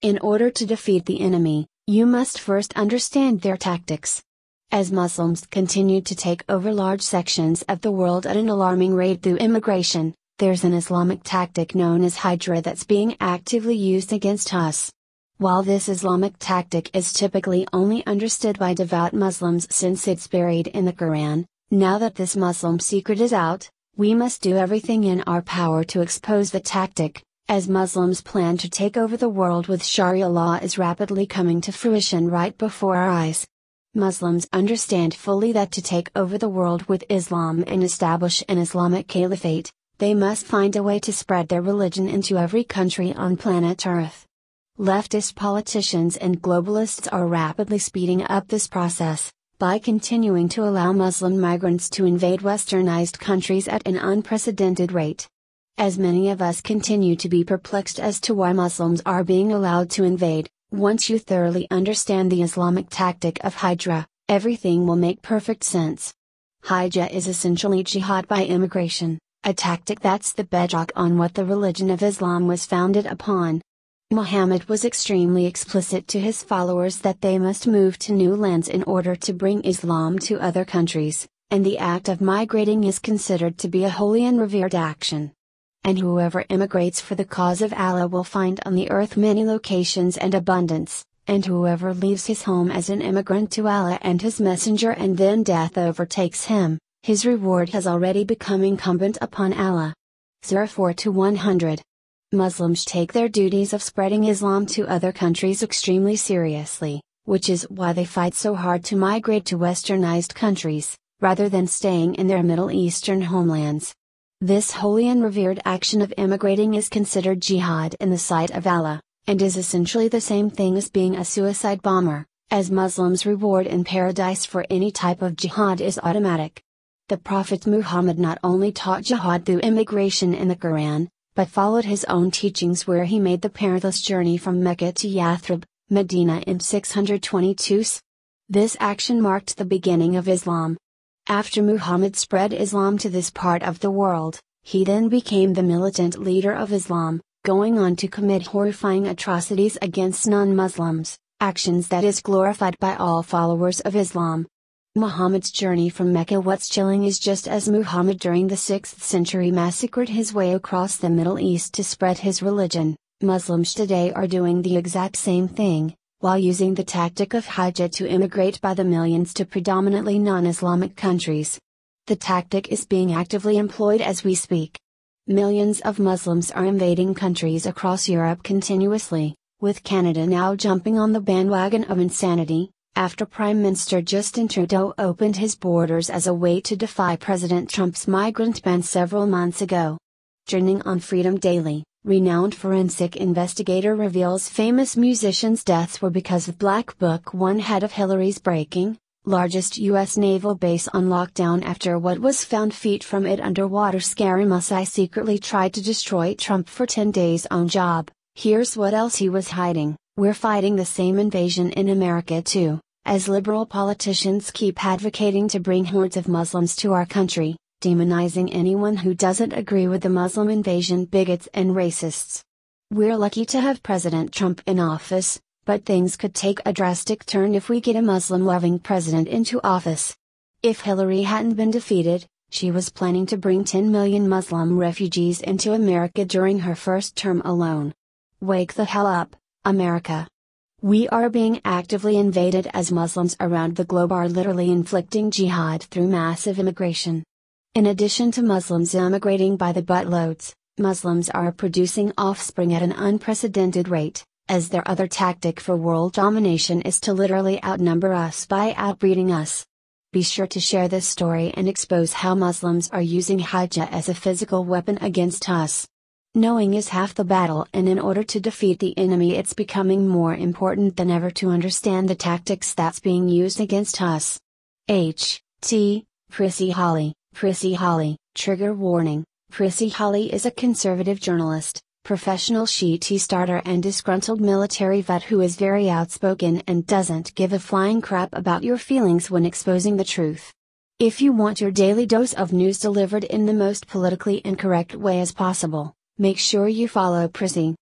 In order to defeat the enemy, you must first understand their tactics. As Muslims continue to take over large sections of the world at an alarming rate through immigration, there's an Islamic tactic known as Hijrah that's being actively used against us. While this Islamic tactic is typically only understood by devout Muslims since it's buried in the Quran, now that this Muslim secret is out, we must do everything in our power to expose the tactic, as Muslims plan to take over the world with Sharia law is rapidly coming to fruition right before our eyes. Muslims understand fully that to take over the world with Islam and establish an Islamic caliphate, they must find a way to spread their religion into every country on planet Earth. Leftist politicians and globalists are rapidly speeding up this process, by continuing to allow Muslim migrants to invade westernized countries at an unprecedented rate. As many of us continue to be perplexed as to why Muslims are being allowed to invade, once you thoroughly understand the Islamic tactic of Hijrah, everything will make perfect sense. Hijrah is essentially jihad by immigration, a tactic that's the bedrock on what the religion of Islam was founded upon. Muhammad was extremely explicit to his followers that they must move to new lands in order to bring Islam to other countries, and the act of migrating is considered to be a holy and revered action. And whoever immigrates for the cause of Allah will find on the earth many locations and abundance, and whoever leaves his home as an immigrant to Allah and His Messenger and then death overtakes him, his reward has already become incumbent upon Allah. Surah 4-100. Muslims take their duties of spreading Islam to other countries extremely seriously, which is why they fight so hard to migrate to westernized countries, rather than staying in their Middle Eastern homelands. This holy and revered action of immigrating is considered jihad in the sight of Allah, and is essentially the same thing as being a suicide bomber, as Muslims' reward in paradise for any type of jihad is automatic. The Prophet Muhammad not only taught jihad through immigration in the Quran, but followed his own teachings where he made the perilous journey from Mecca to Yathrib, Medina in 622. This action marked the beginning of Islam. After Muhammad spread Islam to this part of the world, he then became the militant leader of Islam, going on to commit horrifying atrocities against non-Muslims, actions that is glorified by all followers of Islam. Muhammad's journey from Mecca. What's chilling is just as Muhammad during the 6th century massacred his way across the Middle East to spread his religion, Muslims today are doing the exact same thing, while using the tactic of Hijrah to immigrate by the millions to predominantly non-Islamic countries. The tactic is being actively employed as we speak. Millions of Muslims are invading countries across Europe continuously, with Canada now jumping on the bandwagon of insanity, after Prime Minister Justin Trudeau opened his borders as a way to defy President Trump's migrant ban several months ago. Trending on Freedom Daily, renowned forensic investigator reveals famous musicians' deaths were because of Black Book 1 head of Hillary's breaking, largest U.S. naval base on lockdown after what was found feet from it underwater. Scary Musai secretly tried to destroy Trump for 10 days on job. Here's what else he was hiding: we're fighting the same invasion in America too, as liberal politicians keep advocating to bring hordes of Muslims to our country, demonizing anyone who doesn't agree with the Muslim invasion, bigots and racists. We're lucky to have President Trump in office, but things could take a drastic turn if we get a Muslim-loving president into office. If Hillary hadn't been defeated, she was planning to bring 10 million Muslim refugees into America during her first term alone. Wake the hell up, America. We are being actively invaded as Muslims around the globe are literally inflicting jihad through massive immigration. In addition to Muslims immigrating by the buttloads, Muslims are producing offspring at an unprecedented rate, as their other tactic for world domination is to literally outnumber us by outbreeding us. Be sure to share this story and expose how Muslims are using Hijrah as a physical weapon against us. Knowing is half the battle, and in order to defeat the enemy it's becoming more important than ever to understand the tactics that's being used against us. Prissy Holly, trigger warning. Prissy Holly is a conservative journalist, professional tea starter and disgruntled military vet who is very outspoken and doesn't give a flying crap about your feelings when exposing the truth. If you want your daily dose of news delivered in the most politically incorrect way as possible, make sure you follow Prissy.